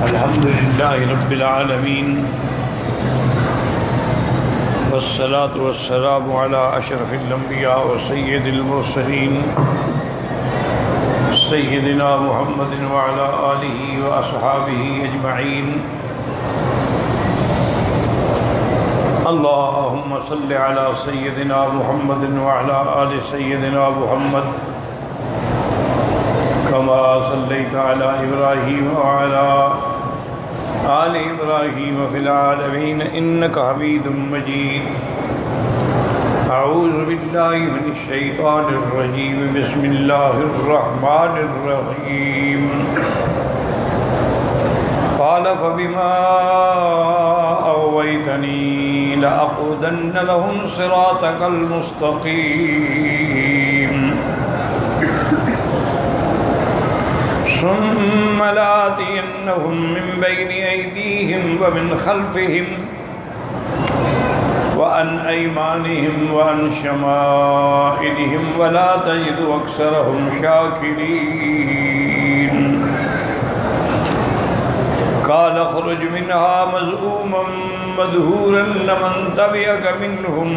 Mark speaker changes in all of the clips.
Speaker 1: الحمد لله رب العالمين والصلاة والسلام على أشرف الأنبياء وسيد المرسلين سيدنا محمد وعلى آله وأصحابه أجمعين. اللهم صل على سيدنا محمد وعلى آل سيدنا محمد كما صليت على إبراهيم وعلى آل إبراهيم في العالمين إنك حميد مجيد. أعوذ بالله من الشيطان الرجيم. بسم الله الرحمن الرحيم. قال فبما أغويتني لأقعدن لهم صراطك المستقيم ثم لآتينهم من بين أيديهم ومن خلفهم وعن أيمانهم وعن شمائلهم ولا تجد أكثرهم شاكرين. قال اخرج منها مذءوما مدحورا لمن تبعك منهم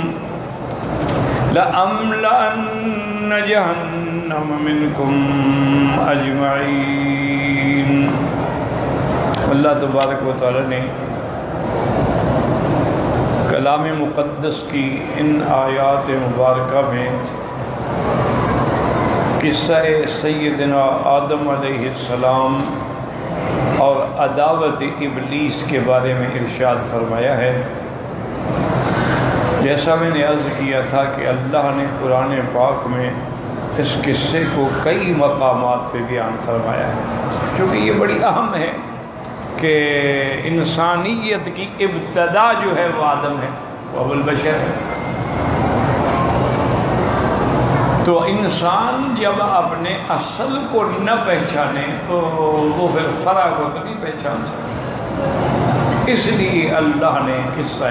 Speaker 1: لأملأن جهنم منكم اجمعین. اللہ تبارک و تعالی نے کلام مقدس کی ان آیات مبارکہ میں قصہ سیدنا آدم علیہ السلام اور عداوت ابلیس کے بارے میں ارشاد فرمایا ہے. جیسا میں نے عرض کیا تھا کہ اللہ نے قرآن پاک میں اس قصے کو کئی مقامات پہ بیان فرمایا ہے، کیونکہ یہ بڑی اہم ہے کہ انسانیت کی ابتدا جو ہے وہ آدم ہے، وہ ابو البشر ہے. تو انسان جب اپنے اصل کو نہ پہچانے تو وہ پھر فرع کو تو نہیں پہچان سکتا. اس لیے اللہ نے قصہ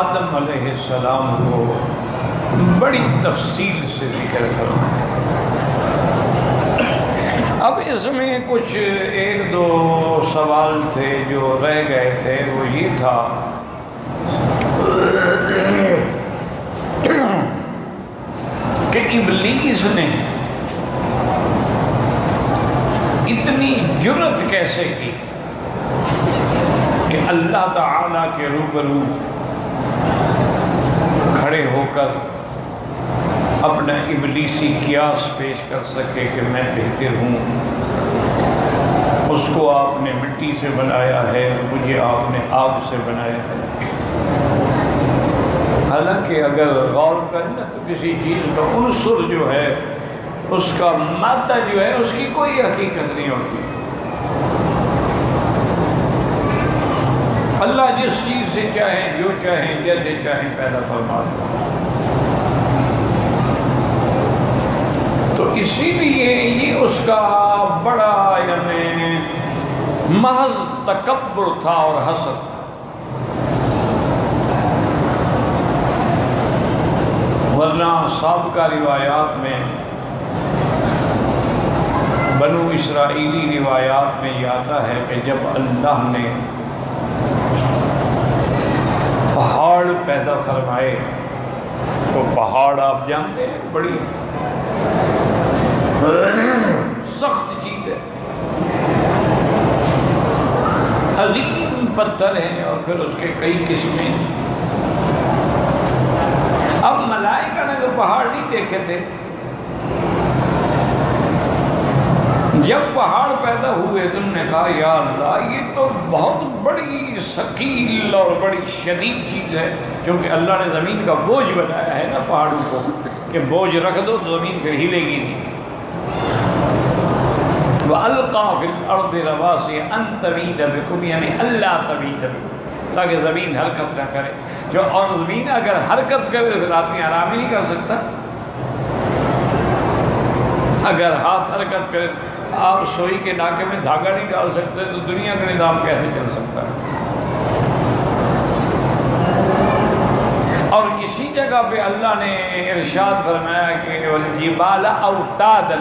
Speaker 1: آدم علیہ السلام کو بڑی تفصیل سے ذکر فرمایا. اب اس میں کچھ ایک دو سوال تھے جو رہ گئے تھے. وہ یہ تھا کہ ابلیس نے اتنی جرأت کیسے کی کہ اللہ تعالیٰ کے روبرو کھڑے ہو کر اپنا ابلیسی قیاس پیش کر سکے کہ میں بہتر ہوں. اس کو آپ نے مٹی سے بنایا ہے، مجھے آپ نے آگ سے بنایا ہے. حالانکہ اگر غور کریں نا تو کسی چیز کا عنصر جو ہے، اس کا مادہ جو ہے، اس کی کوئی حقیقت نہیں ہوتی. اللہ جس چیز سے چاہیں، جو چاہیں، جیسے چاہیں پیدا فرما دیں. تو اسی لیے یہ اس کا بڑا یعنی محض تکبر تھا اور حسد تھا. ورنہ سابقہ روایات میں، بنو اسرائیلی روایات میں یہ آتا ہے کہ جب اللہ نے پہاڑ پیدا فرمائے تو پہاڑ آپ جانتے ہیں بڑی سخت چیز ہے، عظیم پتھر ہیں اور پھر اس کے کئی قسمیں. اب ملائکہ نے تو پہاڑ نہیں دیکھے تھے. جب پہاڑ پیدا ہوئے تو انہوں نے کہا یا اللہ یہ تو بہت بڑی ثقیل اور بڑی شدید چیز ہے، کیونکہ اللہ نے زمین کا بوجھ بنایا ہے نا پہاڑوں کو کہ بوجھ رکھ دو تو زمین پھر ہلے گی نہیں. وَأَلْقَى فِي الْأَرْضِ رَوَاسِيَ أَن تَمِيدَ بِكُمْ، یعنی اللہ تمید بکم، تاکہ زمین حرکت نہ کرے. جو اور زمین اگر حرکت کرے تو پھر آدمی آرام ہی نہیں کر سکتا. اگر ہاتھ حرکت کرے، آپ سوئی کے ناکے میں دھاگا نہیں ڈال سکتے تو دنیا کا نظام کیسے چل سکتا ہے. اور اسی جگہ پہ اللہ نے ارشاد فرمایا کہ والجبال اوتادا،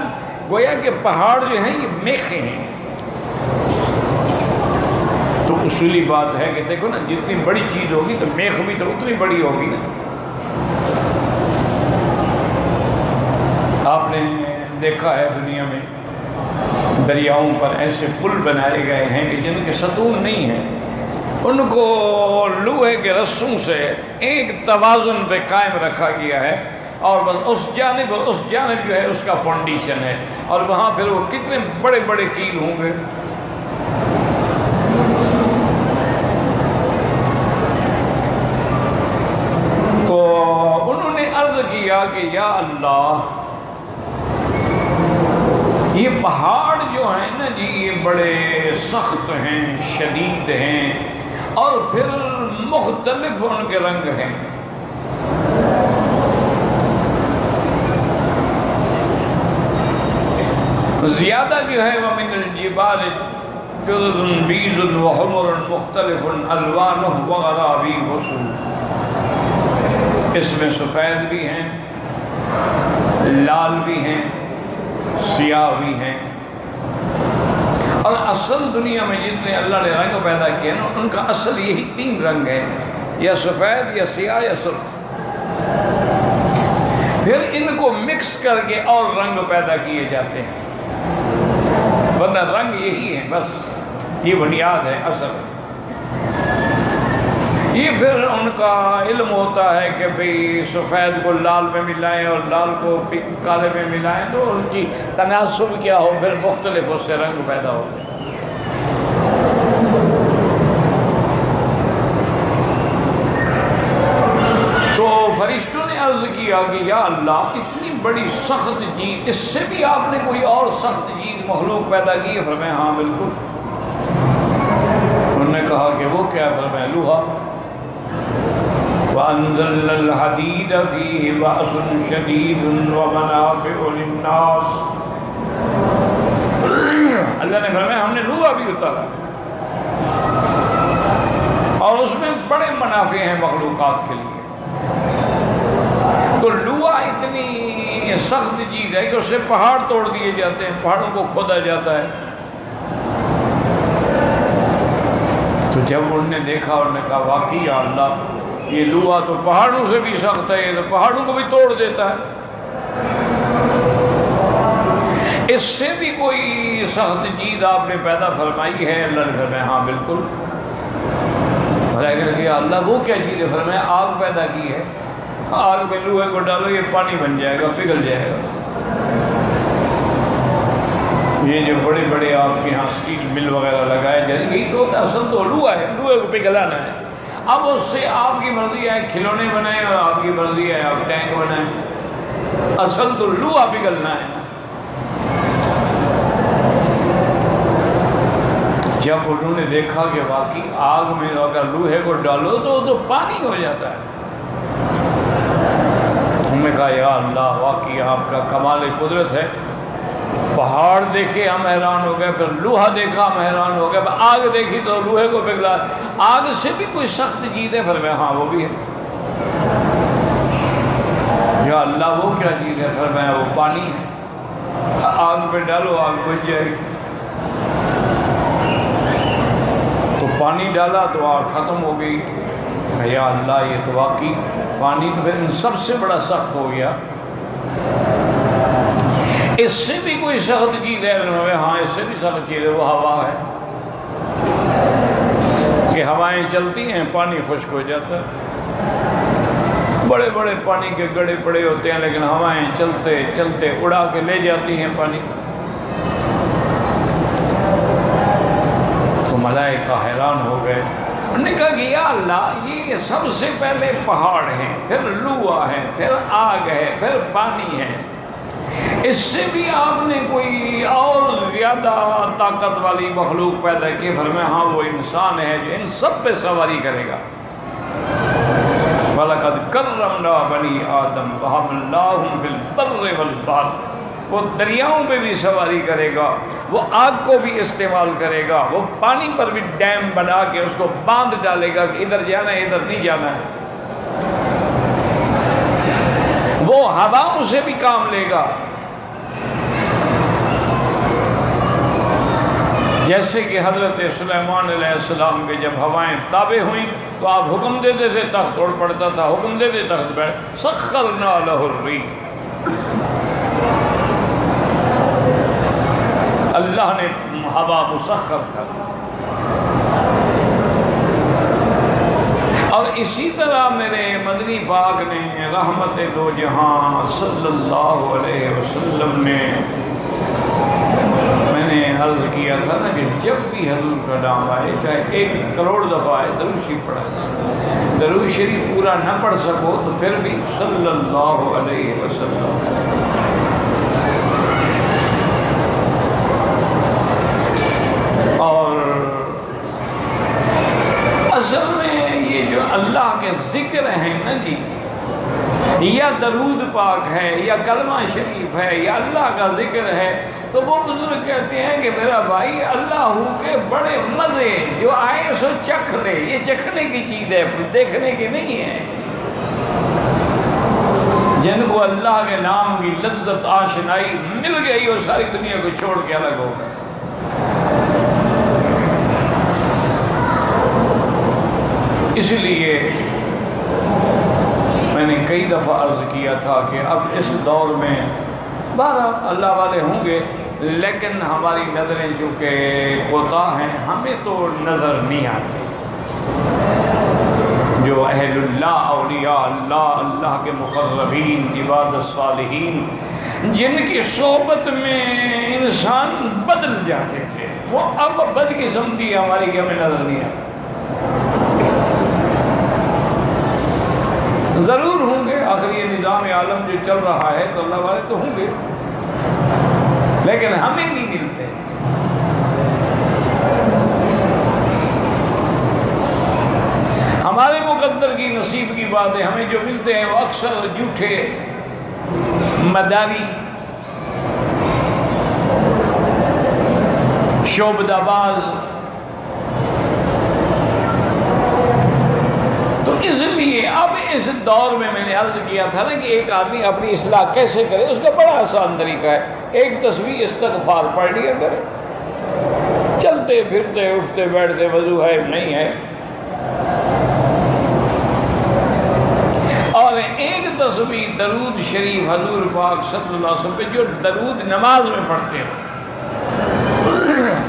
Speaker 1: گویا کہ پہاڑ جو ہیں یہ میخیں ہیں. اصولی بات ہے کہ دیکھو نا، جتنی بڑی چیز ہوگی تو میخ بھی تو اتنی بڑی ہوگی نا۔ آپ نے دیکھا ہے دنیا میں دریاؤں پر ایسے پل بنائے گئے ہیں کہ جن کے ستون نہیں ہیں، ان کو لوہے کے رسوں سے ایک توازن پہ قائم رکھا گیا ہے، اور بس اس جانب جو ہے اس کا فاؤنڈیشن ہے، اور وہاں پھر وہ کتنے بڑے بڑے کیل ہوں گے۔ تو انہوں نے عرض کیا کہ یا اللہ، یہ پہاڑ جو ہیں نا جی، یہ بڑے سخت ہیں، شدید ہیں، اور پھر مختلف ان کے رنگ ہیں۔ زیادہ جو ہے وَمِنَ الْجِبَالِ جُدُدٌ بِيضٌ وَحُمُرٌ مُخْتَلِفٌ أَلْوَانُهُ وَغَرَابِيبُ سُودٌ، اس میں سفید بھی ہیں، لال بھی ہیں، سیاہ بھی ہیں، اور اصل دنیا میں جتنے اللہ نے رنگ پیدا کیے نا، ان کا اصل یہی تین رنگ ہے، یا سفید یا سیاہ یا سرخ۔ پھر ان کو مکس کر کے اور رنگ پیدا کیے جاتے ہیں، ورنہ رنگ یہی ہے، بس یہ بنیاد ہے، اصل۔ یہ پھر ان کا علم ہوتا ہے کہ بھئی سفید کو لال میں ملائیں اور لال کو کالے میں ملائیں تو ان کی تناسب کیا ہو، پھر مختلف اس سے رنگ پیدا ہوتے ہیں۔ تو فرشتوں نے عرض کیا کہ یا اللہ، اتنی بڑی سخت چیز، اس سے بھی آپ نے کوئی اور سخت چیز مخلوق پیدا کی ہے؟ فرمایا ہاں بالکل۔ تو انہوں نے کہا کہ وہ کیا؟ فرمایا لوہا۔ وَأَنزَلْنَا الْحَدِيدَ فِيهِ بَأْسٌ شَدِيدٌ وَمَنَافِعُ لِلنَّاسِ، اللہ نے فرمایا ہم نے لوہا بھی اتارا، اور اس میں بڑے منافع ہیں مخلوقات کے لیے۔ تو لوہا اتنی سخت چیز ہے کہ اس سے پہاڑ توڑ دیے جاتے ہیں، پہاڑوں کو کھودا جاتا ہے۔ تو جب انہوں نے دیکھا، انہوں نے کہا واقعی یا اللہ، یہ لوہا تو پہاڑوں سے بھی سخت ہے، یہ تو پہاڑوں کو بھی توڑ دیتا ہے، اس سے بھی کوئی سخت چیز آپ نے پیدا فرمائی ہے؟ اللہ نے فرمایا ہاں بالکل۔ کہ اللہ وہ کیا چیز ہے؟ فرمایا آگ پیدا کی ہے، آگ میں لوہے کو ڈالو، یہ پانی بن جائے گا، پگھل جائے گا۔ یہ جو بڑے بڑے آپ کے یہاں اسٹیل مل وغیرہ لگائے جائے، یہی تو ہوتا ہے، اصل تو لوہا ہے، لوہے کو پگھلانا ہے۔ اب اس سے آپ کی مرضی ہے کھلونے بنائیں، اور آپ کی مرضی ہے آپ ٹینک بنائیں، اصل تو لوہا پگھلنا ہے نا۔ جب انہوں نے دیکھا کہ واقعی آگ میں اگر لوہے کو ڈالو تو وہ تو پانی ہو جاتا ہے، انہوں نے کہا یا اللہ، واقعی آپ کا کمال قدرت ہے۔ پہاڑ دیکھے ہم حیران ہو گئے، پھر لوہا دیکھا ہم حیران ہو گئے، آگ دیکھی تو لوہے کو پگھلا، آگ سے بھی کوئی سخت چیز ہے؟ فرمایا ہاں وہ بھی ہے۔ یا اللہ وہ کیا چیز ہے؟ فرمایا وہ پانی ہے، آگ پہ ڈالو آگ بجھ جائے گی۔ تو پانی ڈالا تو آگ ختم ہو گئی۔ یا اللہ، یہ تو واقعی پانی تو پھر ان سب سے بڑا سخت ہو گیا، اس سے بھی کوئی سخت چیز ہے؟ ہاں اس سے بھی سخت چیز ہے، وہ ہوا ہے، کہ ہوائیں چلتی ہیں پانی خشک ہو جاتا ہے۔ بڑے بڑے پانی کے گڑے پڑے ہوتے ہیں، لیکن ہوائیں چلتے چلتے اڑا کے لے جاتی ہیں پانی۔ تو ملائکہ حیران ہو گئے، انہوں نے کہا کہ یا اللہ، یہ سب سے پہلے پہاڑ ہیں، پھر لوہا ہے، پھر آگ ہے، پھر پانی ہے، اس سے بھی آپ نے کوئی اور زیادہ طاقت والی مخلوق پیدا کی؟ فرمایا ہاں وہ انسان ہے جو ان سب پہ سواری کرے گا۔ وَلَقَدْ كَرَّمْنَا بَنِي آدَمَ وَحَمَلْنَاهُمْ فِي الْبَرِّ وَالْبَحْرِ، وہ دریاؤں پہ بھی سواری کرے گا، وہ آگ کو بھی استعمال کرے گا، وہ پانی پر بھی ڈیم بنا کے اس کو باندھ ڈالے گا کہ ادھر جانا ہے ادھر نہیں جانا ہے، وہ ہواؤں سے بھی کام لے گا۔ جیسے کہ حضرت سلیمان علیہ السلام کے جب ہوائیں تابع ہوئیں تو آپ حکم دیتے تھے تخت توڑ پڑتا تھا، حکم دیتے تخت بیٹھ، سخرنا لہ الریح، اللہ نے ہوا مسخر کر۔ اور اسی طرح میرے مدنی پاک نے رحمت دو جہاں صلی اللہ علیہ وسلم نے، میں نے عرض کیا تھا نا کہ جب بھی حضور کا نام آئے، چاہے 1 کروڑ دفعہ آئے، درود شریف پڑھا جائے۔ درود شریف پورا نہ پڑھ سکو تو پھر بھی صلی اللہ علیہ وسلم۔ اور اصل میں یہ جو اللہ کے ذکر ہیں نا جی، یا درود پاک ہے یا کلمہ شریف ہے یا اللہ کا ذکر ہے، تو وہ بزرگ کہتے ہیں کہ میرا بھائی اللہ کے بڑے مزے جو آئے سو چکھ لے، یہ چکھنے کی چیز ہے، دیکھنے کی نہیں ہے۔ جن کو اللہ کے نام کی لذت آشنائی مل گئی وہ ساری دنیا کو چھوڑ کے الگ ہو گئے۔ اس لیے میں نے کئی دفعہ عرض کیا تھا کہ اب اس دور میں بہرحال اللہ والے ہوں گے، لیکن ہماری نظریں چونکہ کوتاہ ہیں، ہمیں تو نظر نہیں آتی۔ جو اہل اللہ، اولیاء اللہ، اللہ کے مقربین، عباد الصالحین، جن کی صحبت میں انسان بدل جاتے تھے، وہ اب بدقسمتی ہماری کہ ہمیں نظر نہیں آتی۔ ضرور ہوں گے، آخر یہ نظام عالم جو چل رہا ہے تو اللہ والے تو ہوں گے، لیکن ہمیں نہیں ملتے۔ ہمارے مقدر کی نصیب کی بات ہے، ہمیں جو ملتے ہیں وہ اکثر جھوٹے، مداری، شعبدہ باز۔ تو اس لیے اب اس دور میں نے عرض کیا تھا نا کہ ایک آدمی اپنی اصلاح کیسے کرے، اس کا بڑا آسان طریقہ ہے، ایک تسبیح استغفار پڑھ لیا کرے، چلتے پھرتے اٹھتے بیٹھتے وضو ہے نہیں ہے، اور ایک تسبیح درود شریف حضور پاک صلی اللہ علیہ وسلم پہ جو درود نماز میں پڑھتے ہیں،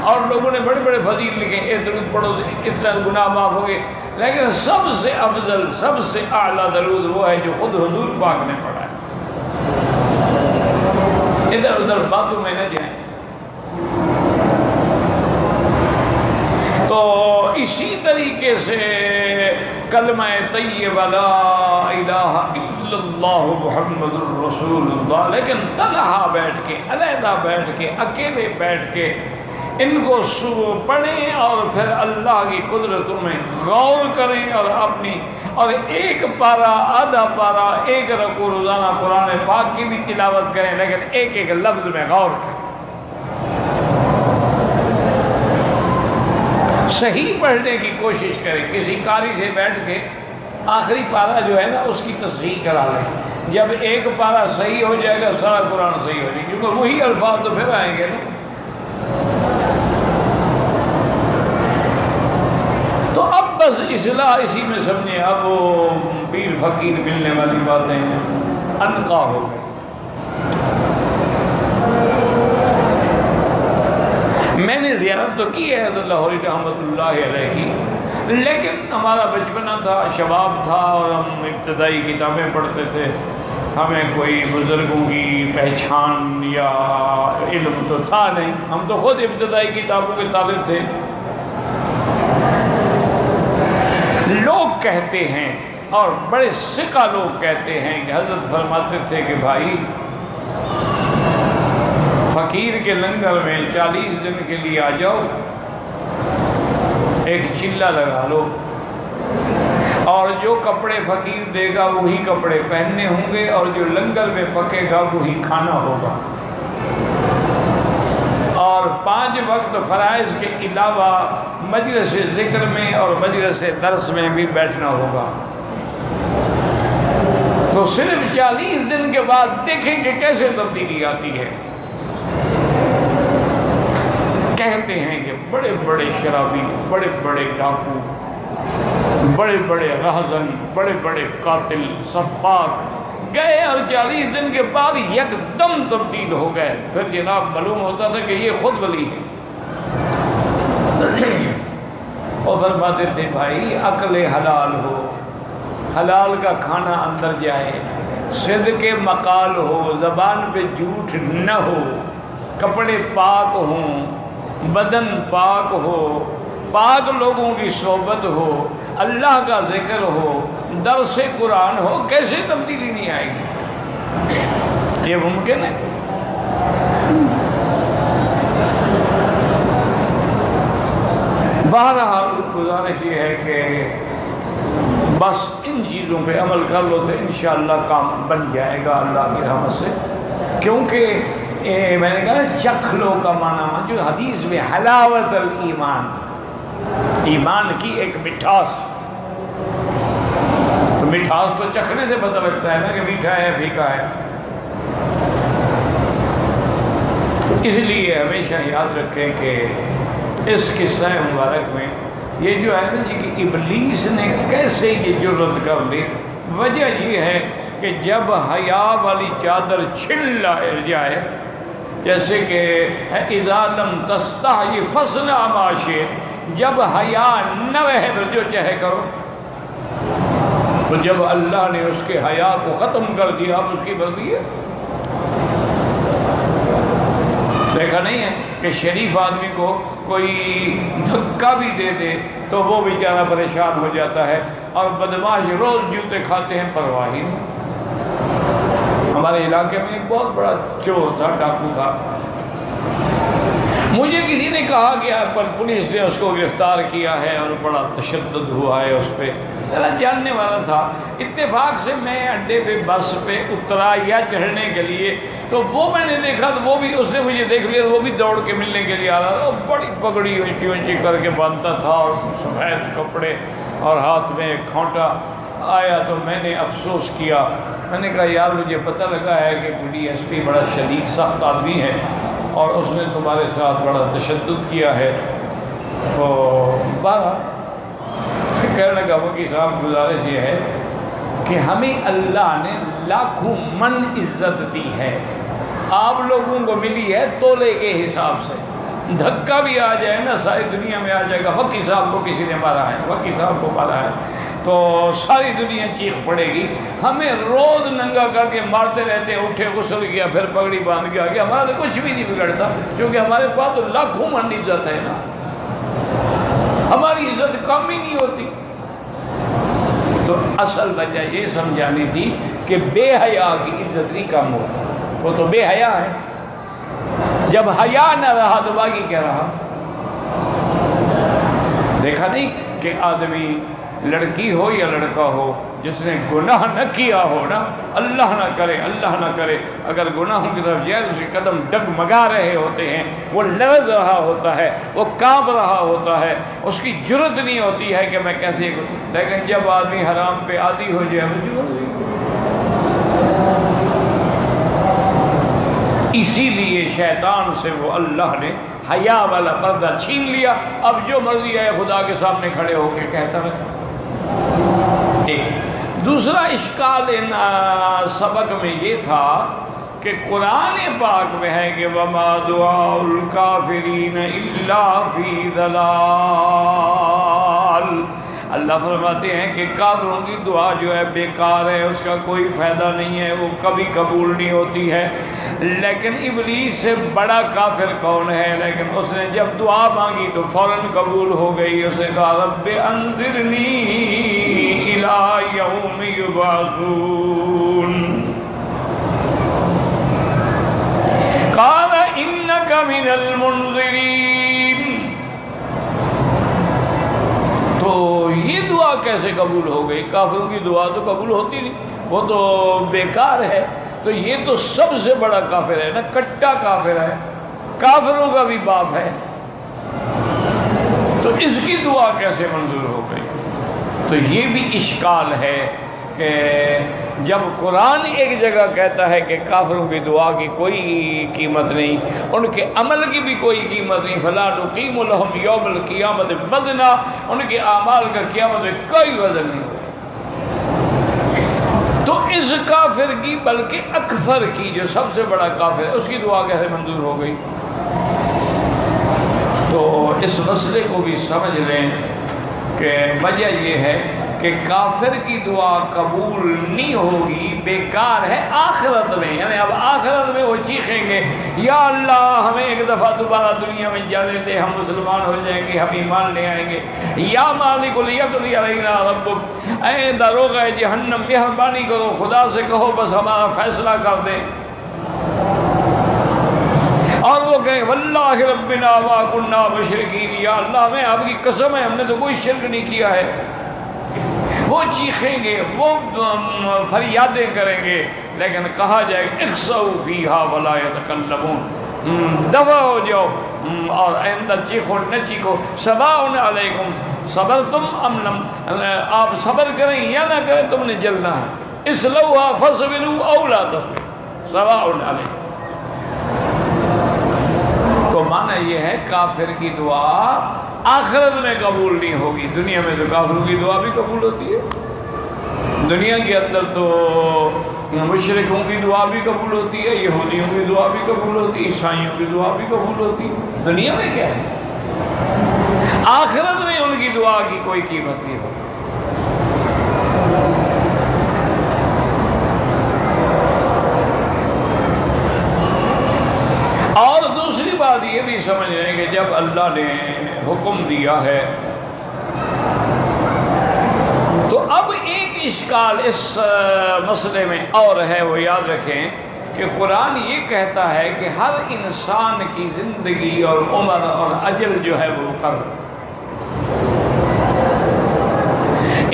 Speaker 1: اور لوگوں نے بڑے بڑے فضیل لکھے، اے درود پڑھو اتنا گناہ معاف ہو گئے، لیکن سب سے افضل، سب سے اعلیٰ درود وہ ہے جو خود حضور پاک نے پڑھا ہے۔ ادھر ادھر باتوں میں نہ جائیں۔ تو اسی طریقے سے کلمہ طیبہ لا الہ الا اللہ محمد الرسول اللہ، لیکن تنہا بیٹھ کے، علیحدہ بیٹھ کے، اکیلے بیٹھ کے ان کو پڑھیں اور پھر اللہ کی قدرتوں میں غور کریں، اور اپنی اور ایک پارہ، آدھا پارہ، ایک رکوع روزانہ قرآن پاک کی بھی تلاوت کریں، لیکن ایک ایک لفظ میں غور کریں، صحیح پڑھنے کی کوشش کریں۔ کسی قاری سے بیٹھ کے آخری پارہ جو ہے نا اس کی تصحیح کرا لیں، جب ایک پارہ صحیح ہو جائے گا سارا قرآن صحیح ہو جائے گا، کیونکہ وہی الفاظ تو پھر آئیں گے نا۔ تو اب بس اصلاح اسی میں سمجھیں، اب وہ پیر فقیر ملنے والی باتیں انقا ہو گئی۔ میں نے زیارت تو کی ہے حضرت لاہوری رحمۃ اللہ علیہ کی، لیکن ہمارا بچپنا تھا، شباب تھا، اور ہم ابتدائی کتابیں پڑھتے تھے، ہمیں کوئی بزرگوں کی پہچان یا علم تو تھا نہیں، ہم تو خود ابتدائی کتابوں کے طالب تھے۔ لوگ کہتے ہیں، اور بڑے ثقہ لوگ کہتے ہیں کہ حضرت فرماتے تھے کہ بھائی فقیر کے لنگر میں 40 دن کے لیے آ جاؤ، ایک چلہ لگا لو، اور جو کپڑے فقیر دے گا وہی کپڑے پہننے ہوں گے، اور جو لنگر میں پکے گا وہی کھانا ہوگا، اور 5 وقت فرائض کے علاوہ مجلس ذکر میں اور مجلس درس میں بھی بیٹھنا ہوگا۔ تو صرف 40 دن کے بعد دیکھیں کہ کیسے تبدیلی آتی ہے۔ کہتے ہیں کہ بڑے بڑے شرابی، بڑے بڑے ڈاکو، بڑے بڑے رہزن، بڑے بڑے قاتل سفاک گئے، اور 40 دن کے بعد یک دم تبدیل ہو گئے۔ پھر جناب معلوم ہوتا تھا کہ یہ خود ولی ہے۔ وہ فرماتے تھے بھائی عقل حلال ہو، حلال کا کھانا اندر جائے، صدق مقال ہو، زبان پہ جھوٹ نہ ہو، کپڑے پاک ہوں، بدن پاک ہو، پاک لوگوں کی صحبت ہو، اللہ کا ذکر ہو، درس قرآن ہو، کیسے تبدیلی نہیں آئے گی؟ یہ ممکن ہے؟ بہرحال گزارش یہ ہے کہ بس ان چیزوں پہ عمل کر لو تو انشاءاللہ کام بن جائے گا اللہ کی رحمت سے۔ کیونکہ میں نے کہا چکھ لو کا معنی جو حدیث میں حلاوت الایمان، ایمان کی ایک مٹھاس، تو مٹھاس تو چکھنے سے پتہ لگتا ہے نا کہ میٹھا ہے پھیکا ہے۔ تو اس لیے ہمیشہ یاد رکھیں کہ اس قصہ مبارک میں یہ جو ہے نا جی کہ ابلیس نے کیسے یہ جرت کر لی، وجہ یہ ہے کہ جب حیا والی چادر چھن جائے، جیسے کہ اذا لم تستحی فاصنع ما شئت، جب حیا نہ رہے تو جو چاہے کرو، تو جب اللہ نے اس کے حیا کو ختم کر دیا اب اس کی مرضی ہے۔ دیکھا نہیں ہے کہ شریف آدمی کو کوئی دھکا بھی دے دے تو وہ بیچارہ پریشان ہو جاتا ہے، اور بدماش روز جوتے کھاتے ہیں پرواہ ہی نہیں۔ ہمارے علاقے میں ایک بہت بڑا چور تھا، ڈاکو تھا، مجھے کسی نے کہا کہ پولیس نے اس کو گرفتار کیا ہے اور بڑا تشدد ہوا ہے اس پہ، ذرا جاننے والا تھا۔ اتفاق سے میں اڈے پہ بس پہ اترا یا چڑھنے کے لیے، تو وہ میں نے دیکھا تو وہ بھی، اس نے مجھے دیکھ لیا تو وہ بھی دوڑ کے ملنے کے لیے آ رہا تھا، وہ بڑی پگڑی اونچی اونچی کر کے باندھتا تھا اور سفید کپڑے اور ہاتھ میں ایک کھونٹا آیا، تو میں نے افسوس کیا، میں نے کہا یار مجھے پتہ لگا ہے کہ ڈی ایس پی بڑا شدید سخت آدمی ہے اور اس نے تمہارے ساتھ بڑا تشدد کیا ہے۔ تو بارہ کہنے لگا وکیل صاحب گزارش یہ ہے کہ ہمیں اللہ نے لاکھوں من عزت دی ہے، آپ لوگوں کو ملی ہے تولے کے حساب سے، دھکا بھی آ جائے نا ساری دنیا میں آ جائے گا وکیل صاحب کو کسی نے مارا ہے، وکیل صاحب کو مارا ہے، تو ساری دنیا چیخ پڑے گی۔ ہمیں روز ننگا کر کے مارتے رہتے، اٹھے غسل کیا پھر پگڑی باندھ کے آگے، ہمارا تو کچھ بھی نہیں بگڑتا، کیونکہ ہمارے پاس تو لاکھوں من عزت ہے نا، ہماری عزت کم ہی نہیں ہوتی۔ تو اصل وجہ یہ سمجھانی تھی کہ بے حیا کی عزت نہیں کم ہو، وہ تو بے حیا ہے، جب حیا نہ رہا تو باقی کیا رہا؟ دیکھا نہیں کہ آدمی لڑکی ہو یا لڑکا ہو جس نے گناہ نہ کیا ہو نا، اللہ نہ کرے اللہ نہ کرے، اگر گناہوں کی طرف جائے اس کے قدم ڈگمگا رہے ہوتے ہیں، وہ لرز رہا ہوتا ہے، وہ کانپ رہا ہوتا ہے، اس کی جرت نہیں ہوتی ہے کہ میں کیسے، لیکن جب آدمی حرام پہ عادی ہو جائے وہ جرت نہیں۔ اسی لیے شیطان سے وہ اللہ نے حیا والا پردہ چھین لیا، اب جو مرضی ہے خدا کے سامنے کھڑے ہو کے کہتا رہے۔ ایک دوسرا اشکال سبق میں یہ تھا کہ قرآن پاک میں ہے کہ وَمَا دُعَاءُ الْكَافِرِينَ إِلَّا فِي ضَلَالٍ، اللہ فرماتے ہیں کہ کافروں کی دعا جو ہے بیکار ہے، اس کا کوئی فائدہ نہیں ہے، وہ کبھی قبول نہیں ہوتی ہے۔ لیکن ابلیس سے بڑا کافر کون ہے؟ لیکن اس نے جب دعا مانگی تو فوراً قبول ہو گئی، اس نے کہا رب انظرنی الی یوم یبعثون، قال انک من المنظرین۔ تو یہ دعا کیسے قبول ہو گئی؟ کافروں کی دعا تو قبول ہوتی نہیں، وہ تو بیکار ہے، تو یہ تو سب سے بڑا کافر ہے نا، کٹا کافر ہے، کافروں کا بھی باپ ہے، تو اس کی دعا کیسے منظور ہو گئی؟ تو یہ بھی اشکال ہے کہ جب قرآن ایک جگہ کہتا ہے کہ کافروں کی دعا کی کوئی قیمت نہیں، ان کے عمل کی بھی کوئی قیمت نہیں، فلا نقیم لہم یوم القیامت وزنا، ان کے اعمال کا قیامت میں کوئی وزن نہیں ہوگا، تو اس کافر کی بلکہ اکفر کی جو سب سے بڑا کافر ہے اس کی دعا کیسے منظور ہو گئی؟ تو اس مسئلے کو بھی سمجھ لیں کہ وجہ یہ ہے کہ کافر کی دعا قبول نہیں ہوگی، بیکار ہے آخرت میں، یعنی اب آخرت میں وہ چیخیں گے یا اللہ ہمیں ایک دفعہ دوبارہ دنیا میں جانے دے، ہم مسلمان ہو جائیں گے، ہم ایمان لے آئیں گے، یا مالک لیقضی علینا ربک، اے داروغہ جہنم مہربانی کرو، خدا سے کہو بس ہمارا فیصلہ کر دے، اور وہ کہیں واللہ ربنا ما کنا مشرکین، یا اللہ ہمیں آپ کی قسم ہے ہم نے تو کوئی شرک نہیں کیا ہے، وہ چیخیں گے، وہ فریادیں کریں گے، لیکن کہا جائے گا اخسؤوا فیہا ولا یتکلمون، دفع ہو جاؤ اور آئندہ چیخو نہ چیخو، سواء علیکم صبرتم ام لم، آپ صبر کریں یا نہ کریں تم نے جلنا ہے، اصلوها فاصبروا او لا تصبروا سواء علیکم۔ تو معنی یہ ہے کافر کی دعا آخرت میں قبول نہیں ہوگی، دنیا میں تو کافروں کی دعا بھی قبول ہوتی ہے، دنیا کے اندر تو مشرکوں کی دعا بھی قبول ہوتی ہے، یہودیوں کی دعا بھی قبول ہوتی ہے، عیسائیوں کی دعا بھی قبول ہوتی ہے، دنیا میں کیا ہے، آخرت میں ان کی دعا کی کوئی قیمت نہیں ہوگی۔ اور دوسری بات یہ بھی سمجھ رہے ہیں کہ جب اللہ نے حکم دیا ہے تو اب ایک اشکال اس مسئلے میں اور ہے، وہ یاد رکھیں کہ قرآن یہ کہتا ہے کہ ہر انسان کی زندگی اور عمر اور اجل جو ہے وہ مقرر،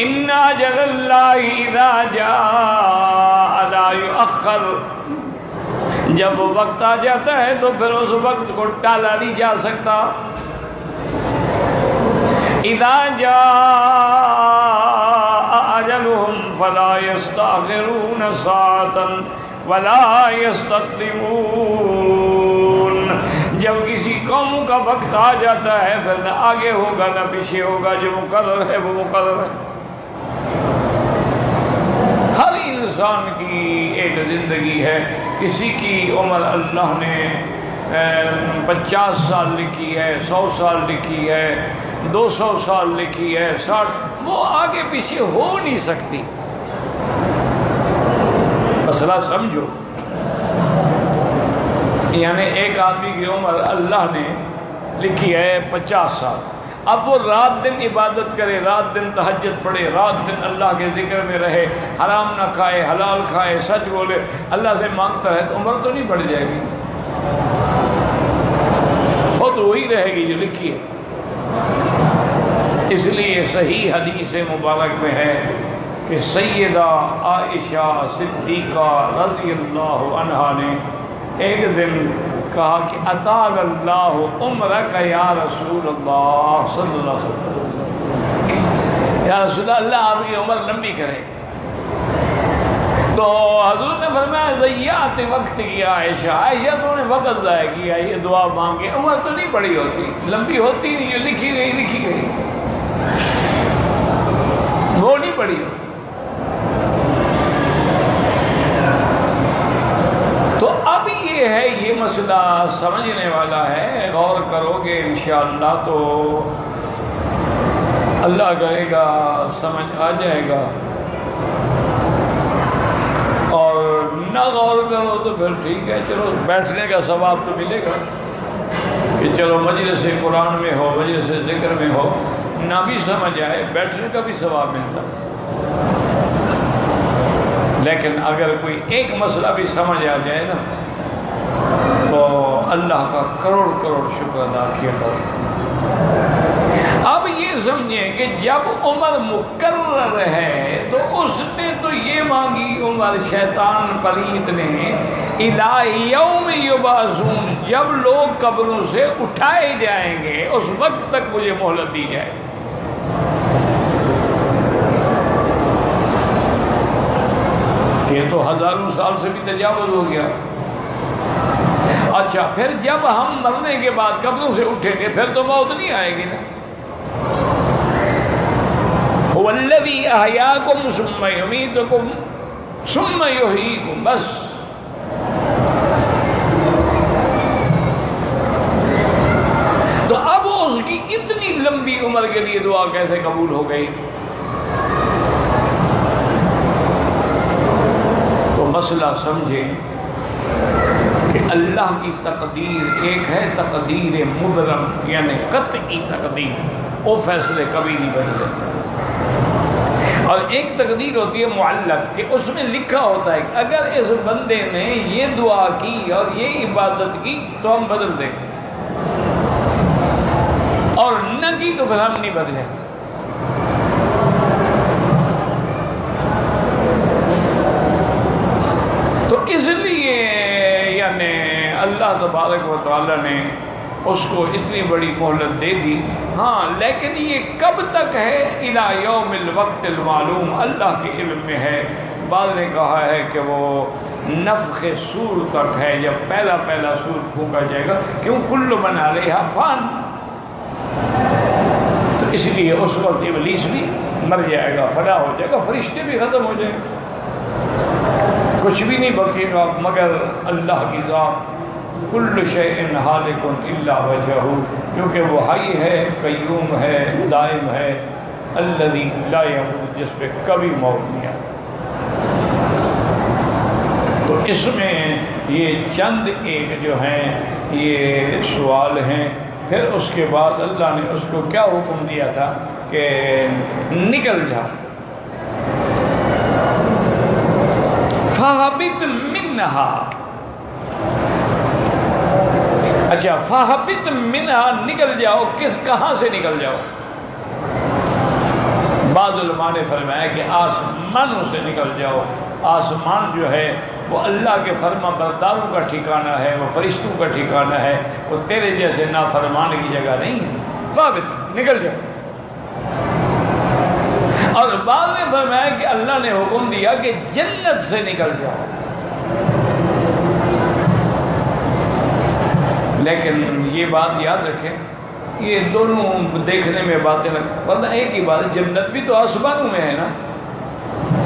Speaker 1: ان اجل اللہ اذا جاء لا یؤخر، جب وہ وقت آ جاتا ہے تو پھر اس وقت کو ٹالا نہیں جا سکتا، اذا جاء اجلهم فلا يستأخرون ساعة ولا يستقدمون، جب کسی قوم کا وقت آ جاتا ہے پھر نہ آگے ہوگا نہ پیچھے ہوگا، جو مقرر ہے وہ مقرر ہے۔ ہر انسان کی ایک زندگی ہے، کسی کی عمر اللہ نے 50 سال لکھی ہے، 100 سال لکھی ہے، 200 سال لکھی ہے، 60، وہ آگے پیچھے ہو نہیں سکتی، مسئلہ سمجھو، یعنی ایک آدمی کی عمر اللہ نے لکھی ہے 50 سال، اب وہ رات دن عبادت کرے، رات دن تہجد پڑھے، رات دن اللہ کے ذکر میں رہے، حرام نہ کھائے حلال کھائے، سچ بولے، اللہ سے مانگتا رہے، تو عمر تو نہیں بڑھ جائے گی، وہ تو وہی رہے گی جو لکھی ہے۔ اس لیے صحیح حدیث مبارک میں ہے کہ سیدہ عائشہ صدیقہ رضی اللہ عنہا نے ایک دن کہا کہ اطال اللہ عمرک یا رسول اللہ صلی اللہ علیہ وسلم، یا رسول اللہ آپ کی عمر لمبی کرے، تو حضور نے فرمایا ضیعت وقت کیا عائشہ، عائشہ تو نے وقت ضائع کیا، یہ دعا مانگے، عمر تو نہیں بڑی ہوتی، لمبی ہوتی نہیں، جو لکھی گئی وہ نہیں بڑی ہوتی۔ تو اب یہ ہے، یہ مسئلہ سمجھنے والا ہے، غور کرو گے انشاءاللہ تو اللہ کرے گا سمجھ آ جائے گا، اور نہ غور کرو تو پھر ٹھیک ہے، چلو بیٹھنے کا ثواب تو ملے گا کہ چلو مجلس قرآن میں ہو، مجلس ذکر میں ہو، نہ بھی سمجھ آئے بیٹھنے کا بھی ثواب ملتا، لیکن اگر کوئی ایک مسئلہ بھی سمجھ آ جائے نا تو اللہ کا کروڑ کروڑ شکر ادا کیا کرو۔ اب یہ سمجھیں کہ جب عمر مقرر ہے تو اس نے تو یہ مانگی عمر، شیطان پلیت نے، الی یوم یبعثون، جب لوگ قبروں سے اٹھائے جائیں گے اس وقت تک مجھے مہلت دی جائے۔ یہ تو ہزاروں سال سے بھی تجاوز ہو گیا۔ اچھا پھر جب ہم مرنے کے بعد قبروں سے اٹھیں گے پھر تو موت نہیں آئے گی نا۔ هو الذی احیاکم ثم یمیتکم ثم یحییکم، بس۔ تو اب اس کی اتنی لمبی عمر کے لیے دعا کیسے قبول ہو گئی؟ تو مسئلہ سمجھیں کہ اللہ کی تقدیر ایک ہے تقدیر مبرم، یعنی قطعی تقدیر، وہ فیصلے کبھی نہیں بدلے، اور ایک تقدیر ہوتی ہے معلق، کہ اس میں لکھا ہوتا ہے کہ اگر اس بندے نے یہ دعا کی اور یہ عبادت کی تو ہم بدل دیں گے، اور نہ کی تو پھر ہم نہیں بدلیں گے۔ تو اس لیے یعنی اللہ تبارک و تعالی نے اس کو اتنی بڑی مہلت دے دی۔ ہاں لیکن یہ کب تک ہے؟ الی یوم الوقت المعلوم، اللہ کے علم میں ہے۔ بعض نے کہا ہے کہ وہ نفخ صور تک ہے، جب پہلا صور پھونکا جائے گا، کیوں کل من علیہا فان، تو اس لیے اس وقت ابلیس بھی مر جائے گا، فنا ہو جائے گا، فرشتے بھی ختم ہو جائیں گے، کچھ بھی نہیں بقی گا مگر اللہ کی ذات۔ کل شیء ہالک الا وجہہ، کیونکہ وہ حی ہے، قیوم ہے، دائم ہے، الذی لا یموت، جس پہ کبھی موت نہیں آتی۔ تو اس میں یہ چند ایک جو ہیں یہ سوال ہیں۔ پھر اس کے بعد اللہ نے اس کو کیا حکم دیا تھا کہ نکل جا، فَهَبِطْ مِنْهَا، اچھا فَهَبِطْ مِنْهَا نکل جاؤ، کہاں سے نکل جاؤ؟ بعض علماء نے فرمایا کہ آسمانوں سے نکل جاؤ۔ آسمان جو ہے وہ اللہ کے فرما برداروں کا ٹھکانہ ہے، وہ فرشتوں کا ٹھکانہ ہے، وہ تیرے جیسے نافرمان کی جگہ نہیں ہے۔ فَهَبِطْ نکل جاؤ۔ اور بعض نے فرمایا کہ اللہ نے حکم دیا کہ جنت سے نکل جاؤ، لیکن یہ بات یاد رکھیں یہ دونوں دیکھنے میں باتیں ورنہ ایک ہی بات ہے، جنت بھی تو آسمانوں میں ہے نا،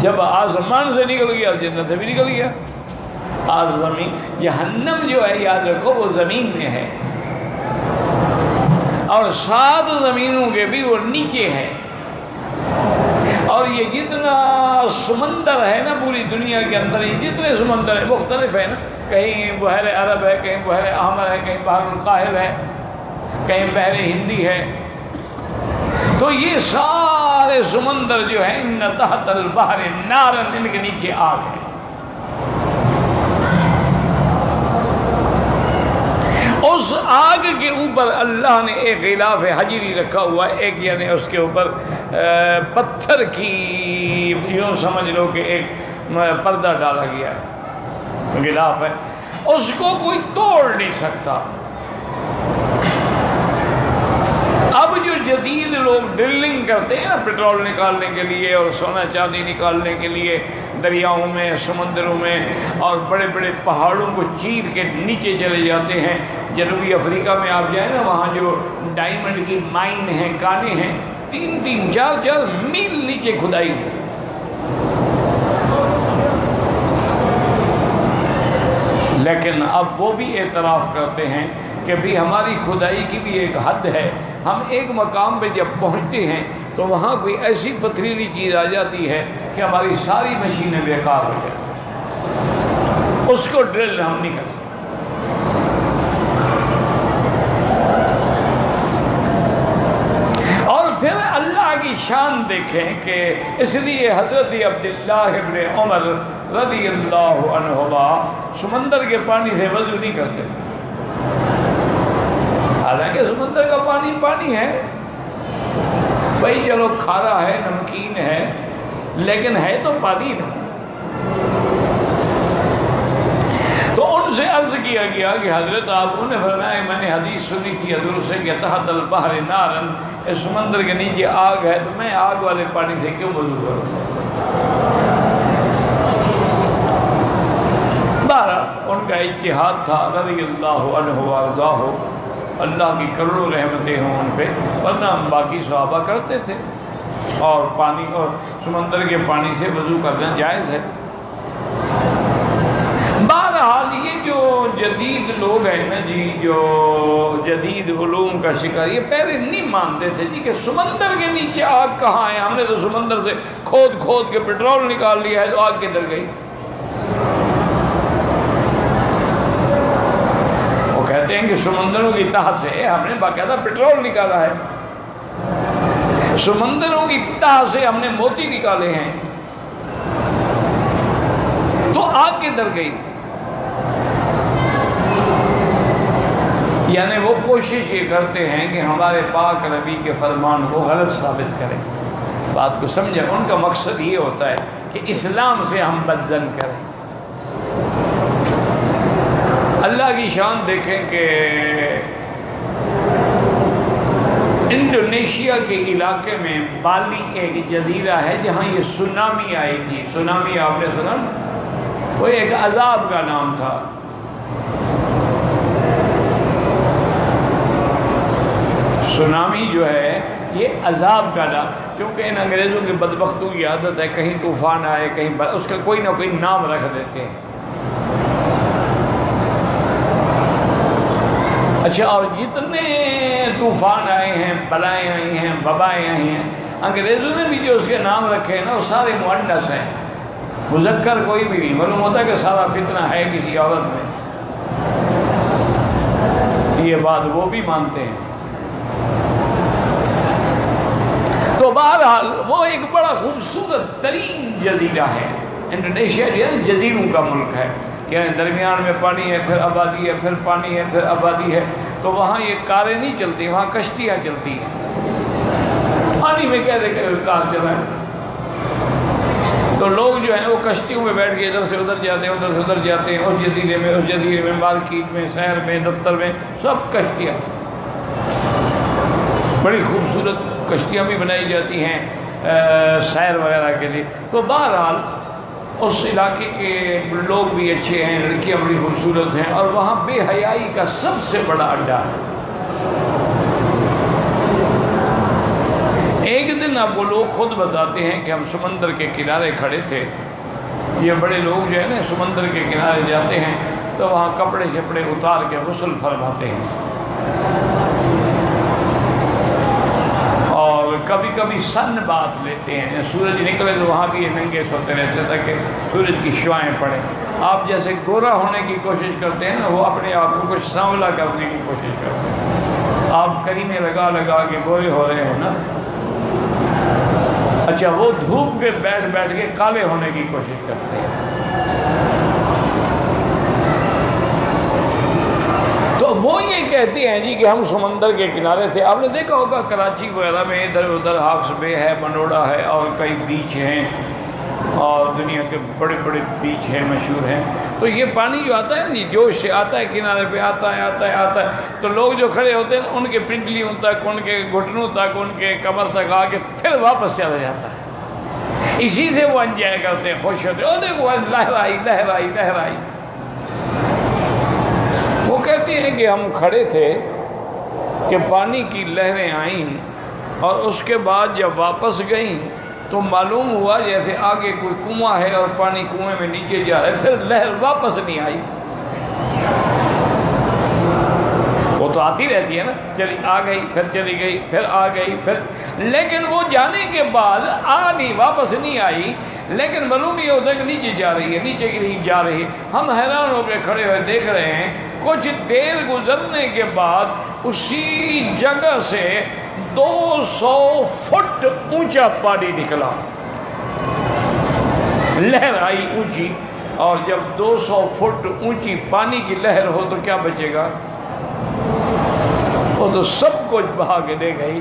Speaker 1: جب آسمان سے نکل گیا جنت سے بھی نکل گیا۔ زمین جہنم جو ہے یاد رکھو وہ زمین میں ہے، اور 7 زمینوں کے بھی وہ نیچے ہے، اور یہ جتنا سمندر ہے نا پوری دنیا کے اندر، یہ جتنے سمندر ہیں مختلف ہے نا، کہیں بحر عرب ہے، کہیں بحر احمر ہے، کہیں بحر القاہل ہے، کہیں بحر ہندی ہے، تو یہ سارے سمندر جو ہیں ان تحت البحر نارن، ان کے نیچے آگ ہے۔ اس آگ کے اوپر اللہ نے ایک غلاف حجری رکھا ہوا ہے، ایک یعنی اس کے اوپر پتھر کی یوں سمجھ لو کہ ایک پردہ ڈالا گیا ہے، غلاف ہے، اس کو کوئی توڑ نہیں سکتا۔ اب جو جدید لوگ ڈرلنگ کرتے ہیں نا پیٹرول نکالنے کے لیے اور سونا چاندی نکالنے کے لیے دریاؤں میں، سمندروں میں، اور بڑے بڑے پہاڑوں کو چیر کے نیچے چلے جاتے ہیں، جنوبی افریقہ میں آپ جائیں نا، وہاں جو ڈائمنڈ کی مائن ہیں، کانے ہیں، 3-3 4-4 میل نیچے کھدائی ہے۔ لیکن اب وہ بھی اعتراف کرتے ہیں کہ بھی ہماری کھدائی کی بھی ایک حد ہے، ہم ایک مقام پہ جب پہنچتے ہیں تو وہاں کوئی biایسی پتھریلی چیز آ جاتی ہے کہ ہماری ساری مشینیں بیکار ہو جائیں، اس کو ڈرل ہم نہیں کرتے۔ اور پھر اللہ کی شان دیکھیں کہ اس لیے حضرت عبداللہ ابن عمر رضی اللہ عنہما سمندر کے پانی سے وضو نہیں کرتے تھے، حالانکہ سمندر کا پانی پانی ہے بھائی، چلو کھارا ہے، نمکین ہے، لیکن ہے تو پانی نا۔ تو ان سے عرض کیا گیا کہ حضرت آپ نے فرمایا میں نے حدیث سنی تھی حضور سے کہ تحت البحر نارن، اس سمندر کے نیچے آگ ہے، تو میں آگ والے پانی سے کیوں وضو کروں؟ کا اجتہاد تھا رضی اللہ عنہ وارضاہ، اللہ کی کروڑوں رحمتیں ہوں ان پہ، ورنہ ہم باقی صحابہ کرتے تھے، اور پانی اور سمندر کے پانی سے وضو کرنا جائز ہے۔ بہرحال یہ جو جدید لوگ ہیں نا جی، جو جدید علوم کا شکار، یہ پہلے نہیں مانتے تھے جی کہ سمندر کے نیچے آگ کہاں ہے، ہم نے تو سمندر سے کھود کھود کے پیٹرول نکال لیا ہے، تو آگ کدھر گئی؟ وہ کہتے ہیں کہ سمندروں کی تہ سے ہم نے باقاعدہ پیٹرول نکالا ہے، سمندروں کی تہ سے ہم نے موتی نکالے ہیں، تو آگ کدھر گئی؟ یعنی وہ کوشش یہ کرتے ہیں کہ ہمارے پاک نبی کے فرمان کو غلط ثابت کریں۔ بات کو سمجھیں، ان کا مقصد یہ ہوتا ہے کہ اسلام سے ہم بدظن کریں۔ اللہ کی شان دیکھیں کہ انڈونیشیا کے علاقے میں بالی ایک جزیرہ ہے جہاں یہ سونامی آئی تھی۔ سونامی آپ نے سنا؟ وہ ایک عذاب کا نام تھا۔ سونامی جو ہے یہ عذاب کا نام، کیونکہ ان انگریزوں کے بدبختوں کی عادت ہے کہیں طوفان آئے کہیں اس کا کوئی نہ کوئی نام رکھ دیتے ہیں۔ اچھا، اور جتنے طوفان آئے ہیں، بلائیں آئی ہیں، وبائیں آئی ہیں، انگریزوں نے بھی جو اس کے نام رکھے ہیں نا وہ سارے مؤنث ہیں، مذکر کوئی بھی نہیں۔ معلوم ہوتا ہے کہ سارا فتنہ ہے کسی عورت میں، یہ بات وہ بھی مانتے ہیں۔ تو بہرحال وہ ایک بڑا خوبصورت ترین جزیرہ ہے۔ انڈونیشیا جو ہے جزیروں کا ملک ہے، یعنی درمیان میں پانی ہے، پھر آبادی ہے، پھر پانی ہے، پھر آبادی ہے، تو وہاں یہ کاریں نہیں چلتی، وہاں کشتیاں چلتی ہیں۔ پانی میں کہتے کار چلائیں، تو لوگ جو ہیں وہ کشتیوں میں بیٹھ کے ادھر سے ادھر جاتے ہیں، ادھر سے ادھر جاتے ہیں، اس جزیرے میں اس جزیرے میں، مارکیٹ میں، شہر میں، دفتر میں، سب کشتیاں۔ بڑی خوبصورت کشتیاں بھی بنائی جاتی ہیں سیر وغیرہ کے لیے۔ تو بہرحال اس علاقے کے لوگ بھی اچھے ہیں، لڑکیاں بڑی خوبصورت ہیں، اور وہاں بے حیائی کا سب سے بڑا اڈا ہے۔ ایک دن اب وہ لوگ خود بتاتے ہیں کہ ہم سمندر کے کنارے کھڑے تھے، یہ بڑے لوگ جو ہے نا سمندر کے کنارے جاتے ہیں تو وہاں کپڑے شپڑے اتار کے غسل فرماتے ہیں، اور کبھی کبھی سن بات لیتے ہیں، سورج نکلے تو وہاں بھی یہ ننگے سوتے رہتے تاکہ سورج کی شعائیں پڑیں۔ آپ جیسے گورا ہونے کی کوشش کرتے ہیں نا، وہ اپنے آپ کو کچھ سانولا کرنے کی کوشش کرتے ہیں۔ آپ کریمے لگا لگا کے گورے ہو رہے ہو نا، اچھا وہ دھوپ کے بیٹھ بیٹھ کے کالے ہونے کی کوشش کرتے ہیں۔ تو وہ یہ کہتے ہیں جی کہ ہم سمندر کے کنارے تھے۔ آپ نے دیکھا ہوگا کراچی وغیرہ میں ادھر ادھر ہاکس بے ہے، منوڑا ہے، اور کئی بیچ ہیں، اور دنیا کے بڑے بڑے بیچ ہیں، مشہور ہیں۔ تو یہ پانی جو آتا ہے نا جی، جوش سے آتا ہے، کنارے پہ آتا ہے آتا ہے آتا ہے، تو لوگ جو کھڑے ہوتے ہیں ان کے پنڈلیوں تک، ان کے گھٹنوں تک، ان کے کمر تک آ کے پھر واپس چلا جاتا ہے۔ اسی سے وہ انجوائے کرتے ہیں، خوش ہوتے ہیں، او دیکھو لہرائی لہرائی لہرائی۔ وہ کہتے ہیں کہ ہم کھڑے تھے کہ پانی کی لہریں آئیں، اور اس کے بعد جب واپس گئیں تو معلوم ہوا جیسے آگے کوئی کنواں ہے اور پانی کنویں میں نیچے جا رہا ہے، پھر لہر واپس نہیں آئی۔ وہ تو آتی رہتی ہے نا، چلی آ گئی پھر چلی گئی پھر آ گئی پھر، لیکن وہ جانے کے بعد نہیں واپس نہیں آئی، لیکن معلوم یہ ہوتا ہے کہ نیچے جا رہی ہے، نیچے کی نہیں جا رہی۔ ہم حیران ہو کے کھڑے ہوئے دیکھ رہے ہیں، کچھ دیر گزرنے کے بعد اسی جگہ سے 200 فٹ اونچا پانی نکلا، لہر آئی اونچی، اور جب 200 فٹ اونچی پانی کی لہر ہو تو کیا بچے گا؟ وہ تو سب کچھ بہا کے لے گئی۔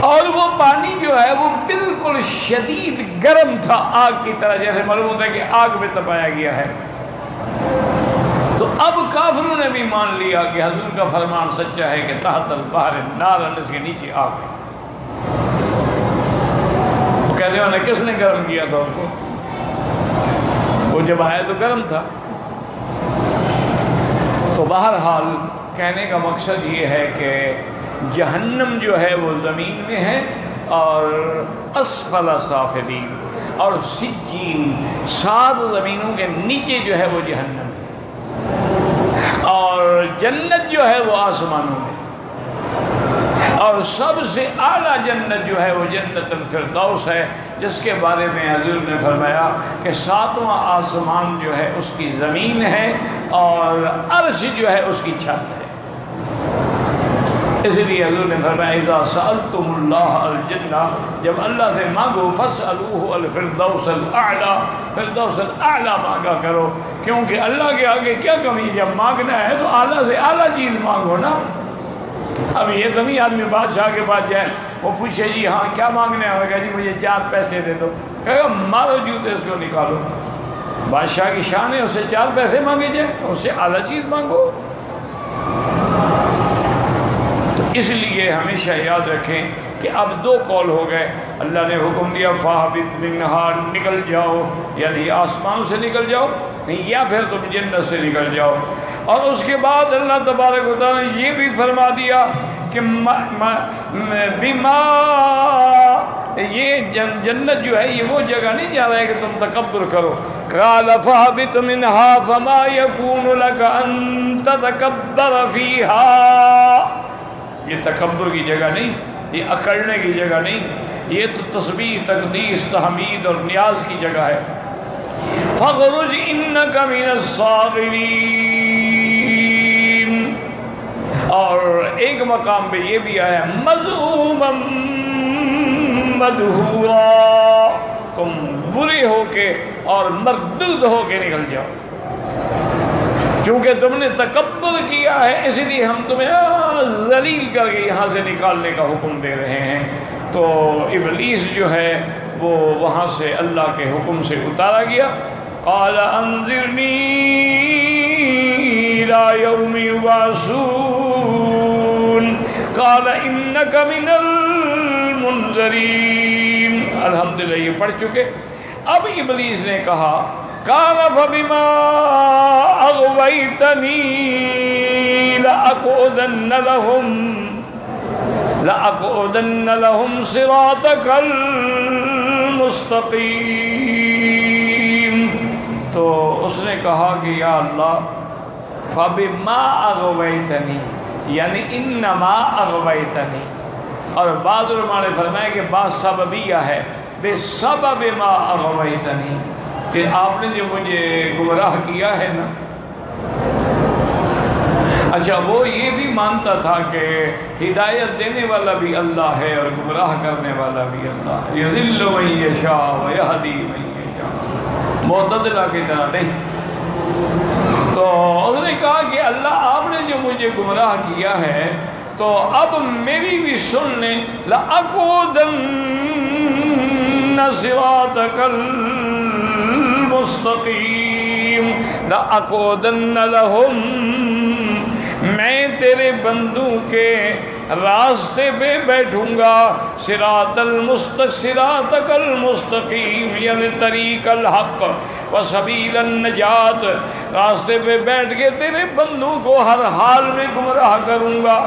Speaker 1: اور وہ پانی جو ہے وہ بالکل شدید گرم تھا، آگ کی طرح، جیسے معلوم ہوتا ہے کہ آگ میں تپایا گیا ہے۔ تو اب کافروں نے بھی مان لیا کہ حضور کا فرمان سچا ہے کہ تحت البحر نار، اس کے نیچے آگ۔ کہتے ہیں کس نے گرم کیا تھا اس کو؟ وہ جب آیا تو گرم تھا۔ بہرحال کہنے کا مقصد یہ ہے کہ جہنم جو ہے وہ زمین میں ہے، اور اسفل سافلین، اور سجین 7 زمینوں کے نیچے جو ہے وہ جہنم ہے، اور جنت جو ہے وہ آسمانوں میں، اور سب سے اعلیٰ جنت جو ہے وہ جنت الفردوس ہے، جس کے بارے میں حضور نے فرمایا کہ 7واں آسمان جو ہے اس کی زمین ہے، اور عرش جو ہے اس کی چھت ہے۔ اس لیے حضور نے فرمایا اذا سألتم اللہ الجنہ، جب اللہ سے مانگو فاسألوہ الفردوس الاعلیٰ، فردوس الاعلیٰ مانگا کرو، کیونکہ اللہ کے آگے کیا کمی، جب مانگنا ہے تو اعلیٰ سے اعلیٰ چیز مانگو نا۔ اب یہ زمین آدمی بادشاہ کے پاس جائے، وہ پوچھے جی ہاں کیا مانگنا ہے، کہا جی مجھے 4 پیسے دے دو، کہے گا مارو جوتے اس کو نکالو۔ بادشاہ کی شان ہے اسے 4 پیسے مانگے جائیں، اسے اعلیٰ چیز مانگو۔ تو اس لیے ہمیشہ یاد رکھیں کہ اب 2 قول ہو گئے، اللہ نے حکم دیا فاہبط منہا، نکل جاؤ، یعنی آسمان سے نکل جاؤ، نہیں یا پھر تم جنت سے نکل جاؤ، اور اس کے بعد اللہ تبارک و تعالیٰ نے یہ بھی فرما دیا کہ بما، یہ جنت جو ہے یہ وہ جگہ نہیں جا رہا ہے کہ تم تکبر کرو۔ قال فاہبط منہا فما یکون لک ان تتکبر فیہا، یہ تکبر کی جگہ نہیں، یہ اکڑنے کی جگہ نہیں، یہ تو تسبیح، تقدیس، تحمید اور نیاز کی جگہ ہے۔ فاخرج انک من الصاغرین، اور ایک مقام پہ یہ بھی آیا مذءوما مدحورا، تم برے ہو کے اور مردود ہو کے نکل جاؤ، چونکہ تم نے تکبر کیا ہے اس لیے ہم تمہیں ذلیل کر کے یہاں سے نکالنے کا حکم دے رہے ہیں۔ تو ابلیس جو ہے وہ وہاں سے اللہ کے حکم سے اتارا گیا۔ قال انذرنی الی یوم یبعثون، قال انک من المنذرین۔ الحمدللہ یہ پڑھ چکے۔ اب ابلیس نے کہا قال فبما اغویتنی لأقعدن لهم صراطک المستقیم۔ تو اس نے کہا کہ یا اللہ فبما اغویتنی، یعنی انما اغویتنی، اور بعض علماء نے فرمایا کہ بعض سببیہ ہے، بے سبب ما اغویتنی، کہ آپ نے جو مجھے گمراہ کیا ہے نا۔ اچھا وہ یہ بھی مانتا تھا کہ ہدایت دینے والا بھی اللہ ہے اور گمراہ کرنے والا بھی اللہ ہے، یضل من یشاء ویہدی من یشاء، معتدلہ کی طرح نہیں۔ تو اس نے کہا کہ اللہ آپ نے جو مجھے گمراہ کیا ہے تو اب میری بھی سن لیں، لَأَقْعُدَنَّ صِرَاطَكَ الْمُسْتَقِيمِ لَأَقْعُدَنَّ لَهُمْ، میں تیرے بندوں کے راستے پہ بیٹھوں گا، صراط المستقیم یعنی طریق الحق و سبیل النجات، راستے پہ بیٹھ کے تیرے بندوں کو ہر حال میں گمراہ کروں گا،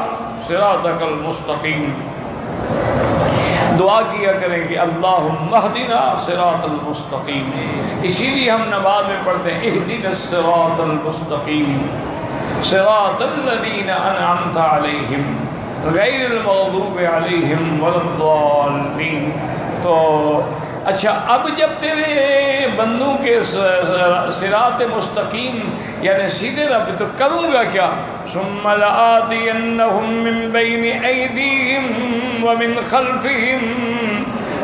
Speaker 1: صراطک المستقیم۔ دعا کیا کریں کہ اللہم اہدنا صراط المستقیم، اسی لیے ہم نماز میں پڑھتے ہیں اہدنا الصراط المستقیم صراط الذین انعمت علیہم غیر المغضوب علیہم ولا الضالین۔ تو اچھا اب جب تیرے بندوں کے صراط مستقیم یعنی سیدھے رب، تو کروں گا کیا؟ ثم لآتینہم من بین ایدیہم ومن خلفہم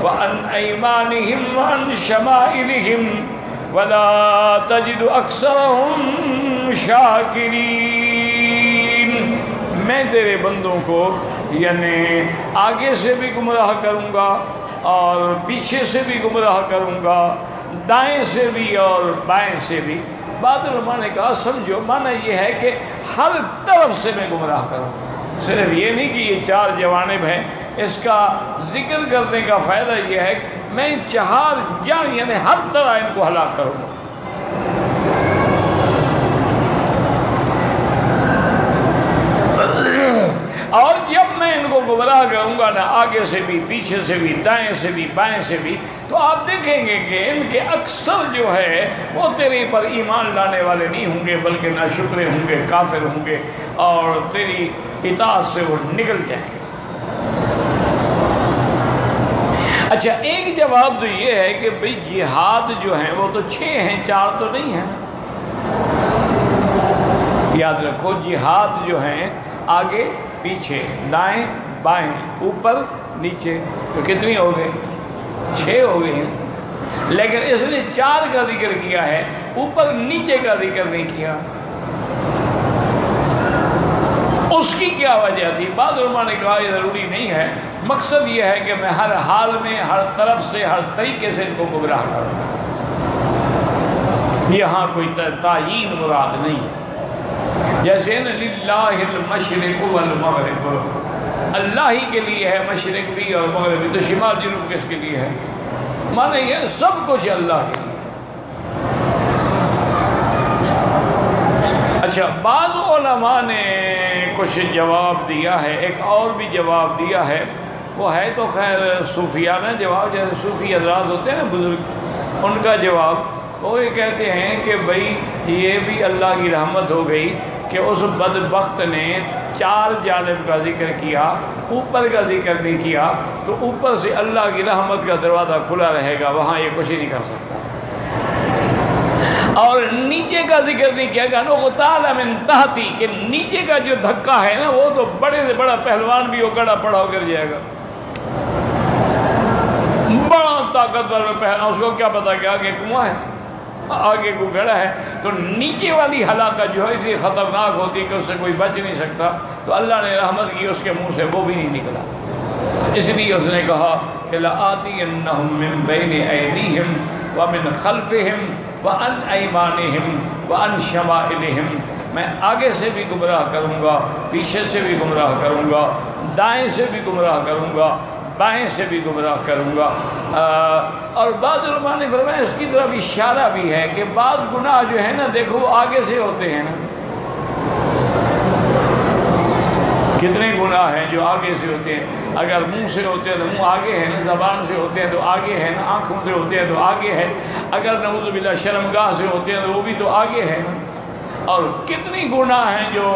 Speaker 1: وعن ایمانہم وعن شمائلہم ولا تجد اکثرہم شاکرین۔ میں تیرے بندوں کو یعنی آگے سے بھی گمراہ کروں گا اور پیچھے سے بھی گمراہ کروں گا، دائیں سے بھی اور بائیں سے بھی۔ بعض علماء نے کہا سمجھو معنی یہ ہے کہ ہر طرف سے میں گمراہ کروں گا، صرف یہ نہیں کہ یہ 4 جوانب ہیں، اس کا ذکر کرنے کا فائدہ یہ ہے کہ میں 4 جان یعنی ہر طرح ان کو ہلاک کروں گا۔ اور جب میں ان کو گمراہ کروں گا نا آگے سے بھی پیچھے سے بھی دائیں سے بھی بائیں سے بھی، تو آپ دیکھیں گے کہ ان کے اکثر جو ہے وہ تیرے پر ایمان لانے والے نہیں ہوں گے، بلکہ ناشکرے ہوں گے، کافر ہوں گے، اور تیری اطاعت سے وہ نکل جائیں گے۔ اچھا، ایک جواب تو یہ ہے کہ بھئی جہاد جو ہیں وہ تو 6 ہیں، 4 تو نہیں ہیں۔ یاد رکھو جہاد جو ہیں آگے پیچھے دائیں بائیں اوپر نیچے، تو کتنی ہو گئی؟ 6 ہو گئی ہیں، لیکن اس نے 4 کا ذکر کیا ہے، اوپر نیچے کا ذکر نہیں کیا۔ اس کی کیا وجہ تھی؟ بعض علماء نے کہا یہ ضروری نہیں ہے، مقصد یہ ہے کہ میں ہر حال میں ہر طرف سے ہر طریقے سے ان کو گمراہ کروں، یہاں کوئی تعیین مراد نہیں ہے۔ جیسے نا للہ المشرق والمغرب، اللہ ہی کے لیے ہے مشرق بھی اور مغرب بھی، تو شمال جنوب کس کے لیے ہے؟ مانے یہ سب کچھ اللہ کے لیے۔ اچھا، بعض علماء نے کچھ جواب دیا ہے، ایک اور بھی جواب دیا ہے، وہ ہے تو خیر صوفیانہ جواب، جیسے صوفی حضرات ہوتے ہیں نا بزرگ، ان کا جواب وہ یہ کہتے ہیں کہ بھئی یہ بھی اللہ کی رحمت ہو گئی کہ اس بدبخت نے 4 جانب کا ذکر کیا، اوپر کا ذکر نہیں کیا، تو اوپر سے اللہ کی رحمت کا دروازہ کھلا رہے گا، وہاں یہ کچھ ہی نہیں کر سکتا۔ اور نیچے کا ذکر نہیں کیا گا، نغتال من تحتی، کہ نیچے کا جو دھکا ہے نا وہ تو بڑے سے بڑا پہلوان بھی ہو گڑا پڑا ہو کر جائے گا، بڑا طاقتور پہلوان، اس کو کیا پتا کہ آگے کنواں ہے، آگے کو گڑا ہے، تو نیچے والی ہلاکت جو ہے اتنی خطرناک ہوتی کہ اس سے کوئی بچ نہیں سکتا، تو اللہ نے رحمت کی اس کے منہ سے وہ بھی نہیں نکلا، اس لیے اس نے کہا کہ لآتینہم من بین ایدیہم ومن خلفہم وعن ایمانہم وعن شمائلہم، میں آگے سے بھی گمراہ کروں گا، پیچھے سے بھی گمراہ کروں گا، دائیں سے بھی گمراہ کروں گا، بائیں سے بھی گمراہ کروں گا۔ اور بعض علماء نے فرمایا اس کی طرف اشارہ بھی ہے کہ بعض گناہ جو ہے نا دیکھو وہ آگے سے ہوتے ہیں نا، کتنے گناہ ہیں جو آگے سے ہوتے ہیں، اگر منہ سے ہوتے ہیں تو منہ آگے ہے نا، زبان سے ہوتے ہیں تو آگے ہے نا، آنکھوں سے ہوتے ہیں تو آگے ہے، اگر نعوذ باللہ شرمگاہ سے ہوتے ہیں تو وہ بھی تو آگے ہے نا، اور کتنی گناہ ہیں جو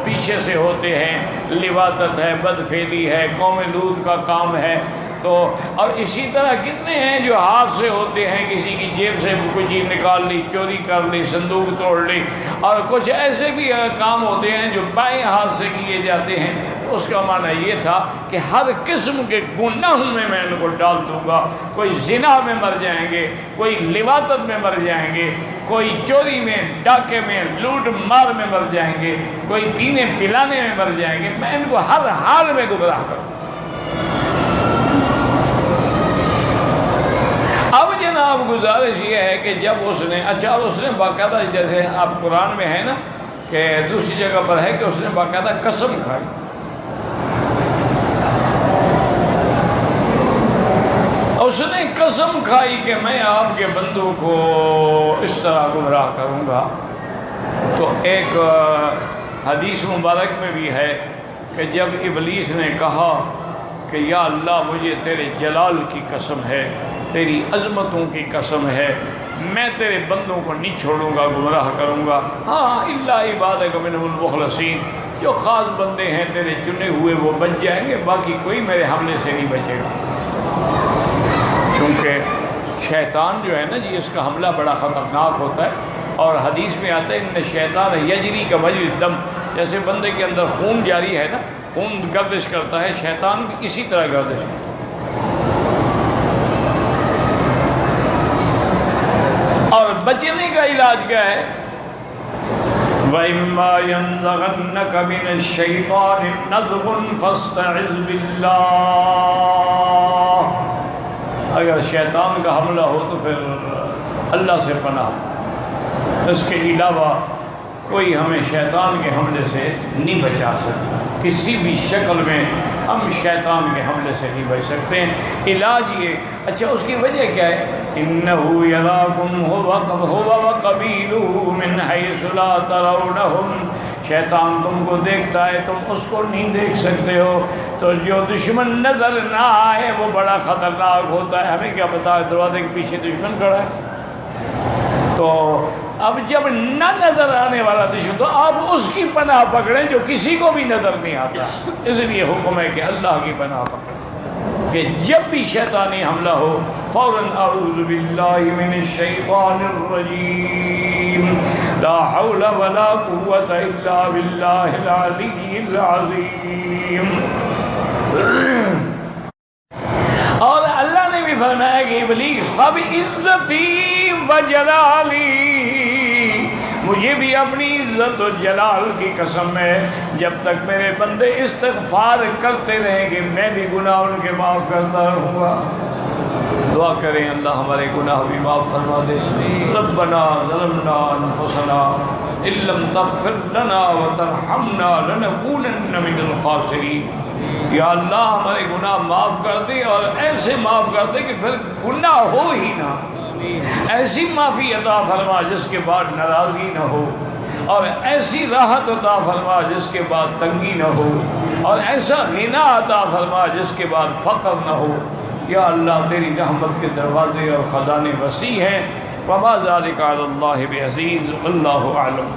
Speaker 1: پیچھے سے ہوتے ہیں، لواطت ہے، بدفعلی ہے، قوم لوط کا کام ہے، تو اور اسی طرح کتنے ہیں جو ہاتھ سے ہوتے ہیں، کسی کی جیب سے کوئی چیز نکال لی، چوری کر لی، صندوق توڑ لی، اور کچھ ایسے بھی کام ہوتے ہیں جو بائیں ہاتھ سے کیے جاتے ہیں۔ تو اس کا معنی یہ تھا کہ ہر قسم کے گناہوں میں میں ان کو ڈال دوں گا، کوئی زنا میں مر جائیں گے، کوئی لواطت میں مر جائیں گے، کوئی چوری میں، ڈاکے میں، لوٹ مار میں مر جائیں گے، کوئی پینے پلانے میں مر جائیں گے، میں ان کو ہر حال میں گمراہ کروں۔ اب جناب گزارش یہ ہے کہ جب اس نے اس نے باقاعدہ، جیسے آپ قرآن میں ہے نا کہ دوسری جگہ پر ہے کہ اس نے باقاعدہ قسم کھائی، اس نے قسم کھائی کہ میں آپ کے بندوں کو اس طرح گمراہ کروں گا۔ تو ایک حدیث مبارک میں بھی ہے کہ جب ابلیس نے کہا کہ یا اللہ مجھے تیرے جلال کی قسم ہے، تیری عظمتوں کی قسم ہے، میں تیرے بندوں کو نہیں چھوڑوں گا، گمراہ کروں گا، ہاں الا عبادک منهم المخلصین، جو خاص بندے ہیں تیرے چنے ہوئے وہ بچ جائیں گے، باقی کوئی میرے حملے سے نہیں بچے گا۔ چونکہ شیطان جو ہے نا جی، اس کا حملہ بڑا خطرناک ہوتا ہے، اور حدیث میں آتا ہے ان شیطان یجری کا مجری الدم، جیسے بندے کے اندر خون جاری ہے نا، خون گردش کرتا ہے، شیطان بھی اسی طرح گردش کرتا ہے۔ اور بچنے کا علاج کیا ہے؟ وَإِمَّا يَنزَغَنَّكَ مِنَ الشَّيْطَانِ نَزْغٌ فَاسْتَعِذْ بِاللَّهِ، اگر شیطان کا حملہ ہو تو پھر اللہ سے پناہ، اس کے علاوہ کوئی ہمیں شیطان کے حملے سے نہیں بچا سکتا، کسی بھی شکل میں ہم شیطان کے حملے سے نہیں بچ سکتے ہیں۔ علاج یہ، اچھا اس کی وجہ کیا ہے؟ إنه يراكم هو وقبيله من حيث لا ترونهم، شیطان تم کو دیکھتا ہے، تم اس کو نہیں دیکھ سکتے ہو۔ تو جو دشمن نظر نہ آئے وہ بڑا خطرناک ہوتا ہے۔ ہمیں کیا پتا ہے دروازے کے پیچھے دشمن کھڑا ہے؟ تو اب جب نہ نظر آنے والا دشمن تو آپ اس کی پناہ پکڑیں جو کسی کو بھی نظر نہیں آتا۔ اس لیے حکم ہے کہ اللہ کی پناہ پکڑیں کہ جب بھی شیطانی حملہ ہو فوراً اعوذ باللہ من الشیطان الرجیم، لا حول ولا قوت الا باللہ العلی العظیم۔ اور اللہ نے بھی فرمایا کہ ابلیس فبعزتی وجلالی، مجھے بھی اپنی عزت و جلال کی قسم ہے جب تک میرے بندے استغفار کرتے رہیں گے میں بھی گناہ ان کے معاف کرتا رہوں گا۔ دعا کریں اللہ ہمارے گناہ بھی معاف فرما دے۔ ربنا ظلمنا انفسنا ان لم تغفر لنا وترحمنا لنکونن من الخاسرین۔ یا اللہ ہمارے گناہ معاف کر دے اور ایسے معاف کر دے کہ پھر گناہ ہو ہی نہ، ایسی معافی عطا فرما جس کے بعد ناراضگی نہ ہو، اور ایسی راحت عطا فرما جس کے بعد تنگی نہ ہو، اور ایسا غنا عطا فرما جس کے بعد فقر نہ ہو۔ یا اللہ تیری رحمت کے دروازے اور خزانے وسیع ہیں، وما ذلک علی اللہ بعزیز، واللہ اعلم۔